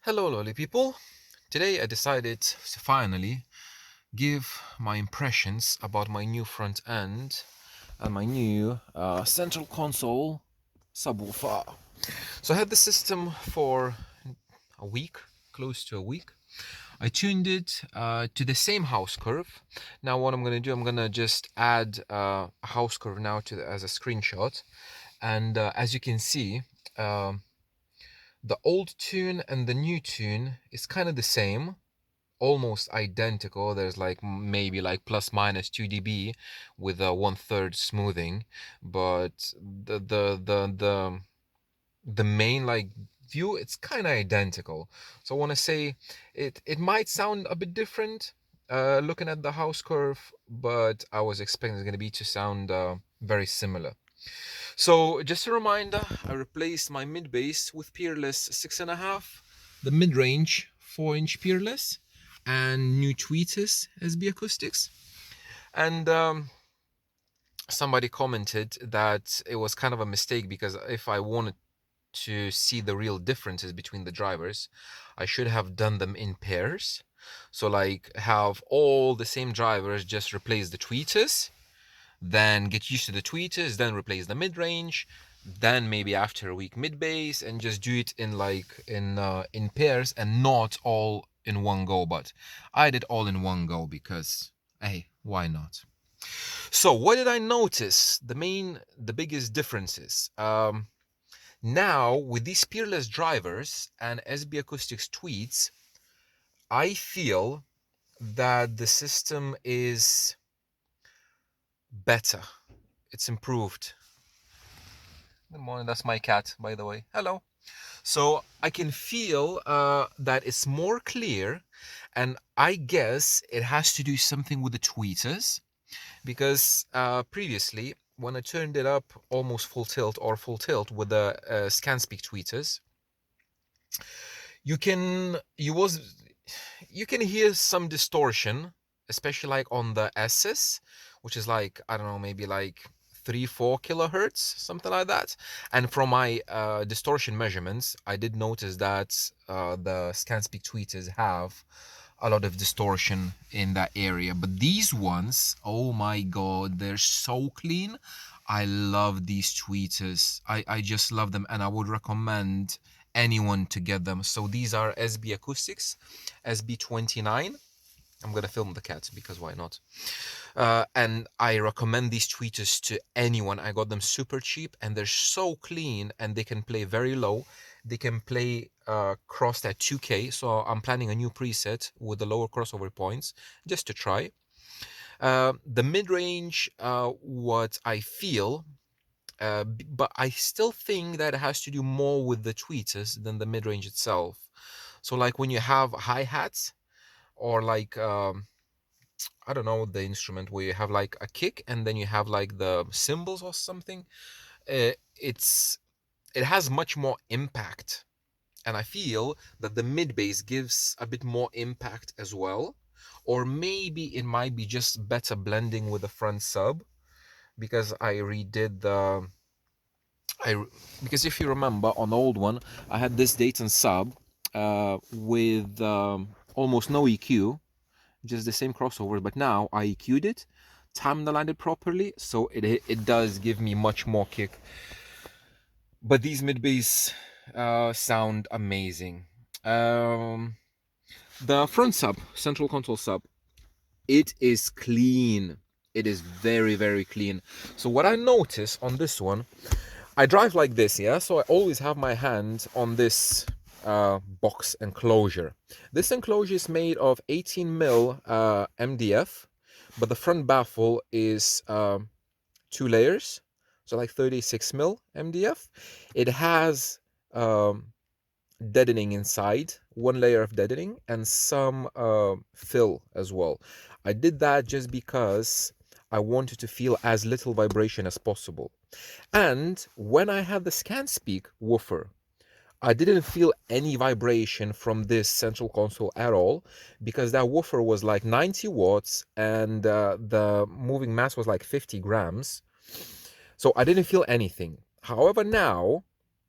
Hello lovely people. Today I decided to finally give my impressions about my new front end and my new central console subwoofer. So I had the system for a week, close to a week. I tuned it to the same house curve. Now what I'm going to do, I'm going to just add a house curve now as a screenshot. And as you can see, um, the old tune and the new tune is kind of the same, almost identical. There's like maybe like plus minus 2 dB with a 1/3 smoothing, but the main like view, it's kind of identical. So I want to say it might sound a bit different looking at the house curve, but I was expecting it's going to be to sound very similar. So just a reminder, I replaced my mid bass with Peerless 6.5, the mid range 4-inch Peerless, and new tweeters SB acoustics. And somebody commented that it was kind of a mistake because if I wanted to see the real differences between the drivers, I should have done them in pairs. So like have all the same drivers, just replace the tweeters, then get used to the tweeters, then replace the mid-range, then maybe after a week mid-bass, and just do it in like in pairs and not all in one go. But I did all in one go because hey, why not? So what did I notice? The biggest differences. Now with these Peerless drivers and SB Acoustics tweets, I feel that the system is better. It's improved. Good morning, that's my cat, by the way. Hello. So I can feel that it's more clear, and I guess it has to do something with the tweeters, because previously, when I turned it up almost full tilt or full tilt with the ScanSpeak tweeters, you can hear some distortion, especially like on the S's, which is like, I don't know, maybe like 3-4 kilohertz, something like that. And from my distortion measurements, I did notice that the ScanSpeak tweeters have a lot of distortion in that area. But these ones, oh my god, they're so clean. I love these tweeters. I just love them, and I would recommend anyone to get them. So these are SB Acoustics, SB29. I'm gonna film the cat because why not? And I recommend these tweeters to anyone. I got them super cheap and they're so clean, and they can play very low. They can play crossed at 2K. So I'm planning a new preset with the lower crossover points just to try. The mid-range, what I feel, but I still think that it has to do more with the tweeters than the mid-range itself. So like when you have hi-hats, or like I don't know, the instrument where you have like a kick and then you have like the cymbals or something, it's it has much more impact, and I feel that the mid bass gives a bit more impact as well. Or maybe it might be just better blending with the front sub, because I redid the because if you remember on the old one, I had this Dayton sub with almost no EQ, just the same crossover, but now I EQ'd it, timed aligned it properly, so it does give me much more kick. But these mid bass sound amazing. The front sub, central console sub, it is clean. It is very, very clean. So what I notice on this one, I drive like this, yeah? So I always have my hand on this box enclosure. This enclosure is made of 18mm MDF, but the front baffle is 2 layers, so like 36mm MDF. It has deadening inside, 1 layer of deadening, and some fill as well. I did that just because I wanted to feel as little vibration as possible. And when I had the ScanSpeak woofer, I didn't feel any vibration from this central console at all, because that woofer was like 90 watts and the moving mass was like 50 grams. So I didn't feel anything. However, now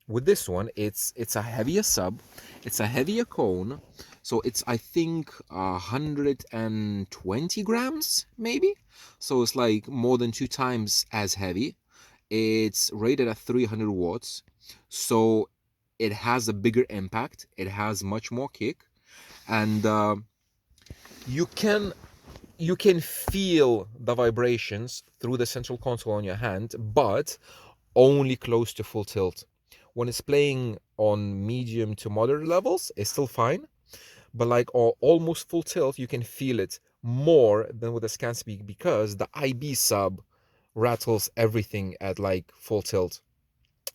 with this one, it's a heavier sub. It's a heavier cone, so it's I think 120 grams maybe. So it's like more than 2 times as heavy. It's rated at 300 watts, so it has a bigger impact. It has much more kick, and you can you can feel the vibrations through the central console on your hand, but only close to full tilt. When it's playing on medium to moderate levels, it's still fine, but like almost full tilt, you can feel it more than with the scan speed because the IB sub rattles everything at like full tilt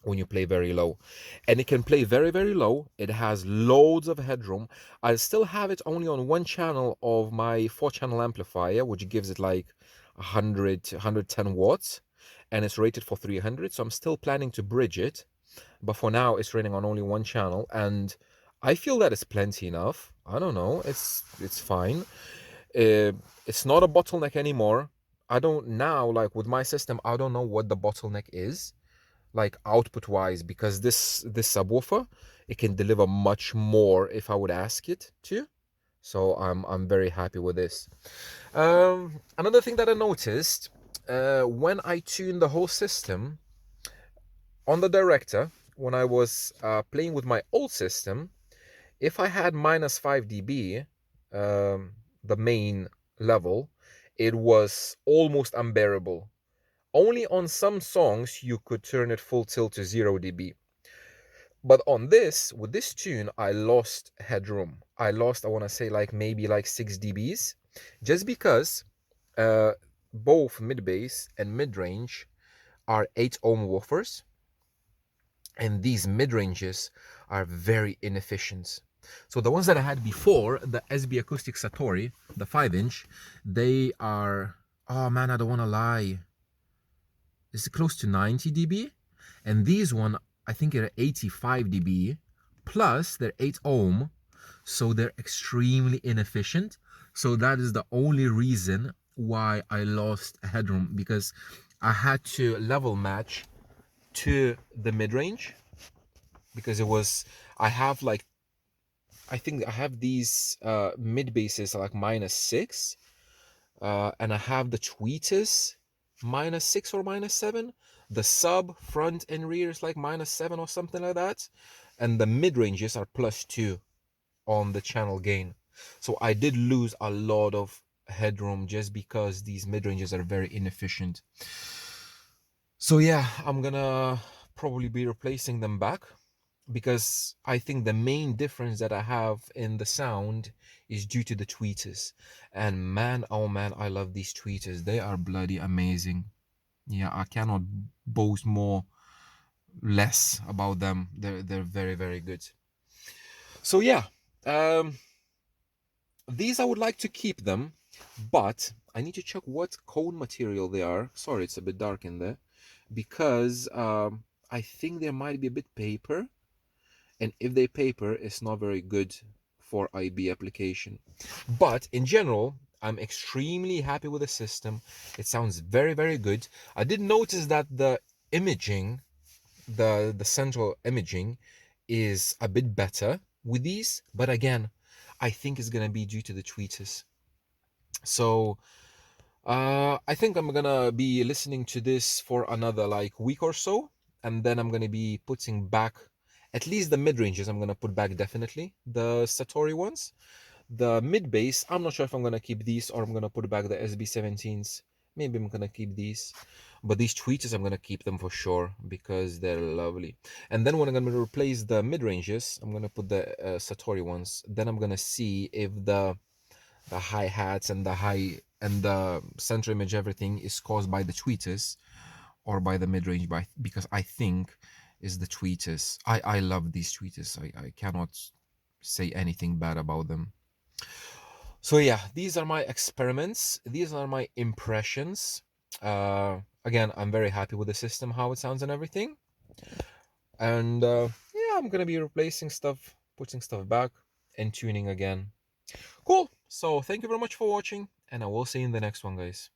when you play very low. And it can play very, very low. It has loads of headroom. I still have it only on one channel of my 4-channel amplifier, which gives it like 110 watts, and it's rated for 300. So I'm still planning to bridge it, but for now it's running on only one channel, and I feel that it's plenty enough. I don't know, it's fine. It's not a bottleneck anymore. I don't now, like with my system, I don't know what the bottleneck is, like output wise, because this subwoofer, it can deliver much more if I would ask it to. So I'm very happy with this. Another thing that I noticed, when I tune the whole system on the director, when I was playing with my old system, if I had minus 5 dB, the main level, it was almost unbearable. Only on some songs you could turn it full tilt to 0 dB. But on this, with this tune, I lost headroom. I lost, I want to say, like maybe like 6 dBs, just because uh, both mid bass and mid range are 8 ohm woofers, and these mid ranges are very inefficient. So the ones that I had before, the SB Acoustic Satori, the 5-inch, they are, oh man, I don't want to lie, is it close to 90 dB? And these one, I think are 85 dB, plus they're 8 ohm, so they're extremely inefficient. So that is the only reason why I lost headroom, because I had to level match to the mid-range, because it was, I have like, I think I have these mid basses like -6, and I have the tweeters -6 or -7. The sub, front and rear is like -7 or something like that. And the mid ranges are +2 on the channel gain. So I did lose a lot of headroom just because these mid ranges are very inefficient. So yeah, I'm gonna probably be replacing them back, because I think the main difference that I have in the sound is due to the tweeters. And man, oh man, I love these tweeters. They are bloody amazing. Yeah, I cannot boast more less about them. They're very, very good. So yeah, um these I would like to keep them, but I need to check what cone material they are. Sorry, it's a bit dark in there, because I think there might be a bit paper, and if they paper, it's not very good for IB application. But in general, I'm extremely happy with the system. It sounds very, very good. I did notice that the imaging, the central imaging, is a bit better with these, but again, I think it's gonna be due to the tweeters. So I think I'm gonna be listening to this for another like week or so, and then I'm gonna be putting back at least the mid ranges. I'm gonna put back definitely the Satori ones. The mid bass, I'm not sure if I'm gonna keep these or I'm gonna put back the SB17s. Maybe I'm gonna keep these, but these tweeters I'm gonna keep them for sure because they're lovely. And then when I'm gonna replace the mid ranges, I'm gonna put the Satori ones. Then I'm gonna see if the hi-hats and the center image, everything is caused by the tweeters or by the mid-range, because I think is the tweeters. I love these tweeters. I cannot say anything bad about them. So yeah, these are my experiments. These are my impressions. Again, I'm very happy with the system, how it sounds and everything. And yeah, I'm gonna be replacing stuff, putting stuff back, and tuning again. Cool. So thank you very much for watching, and I will see you in the next one, guys.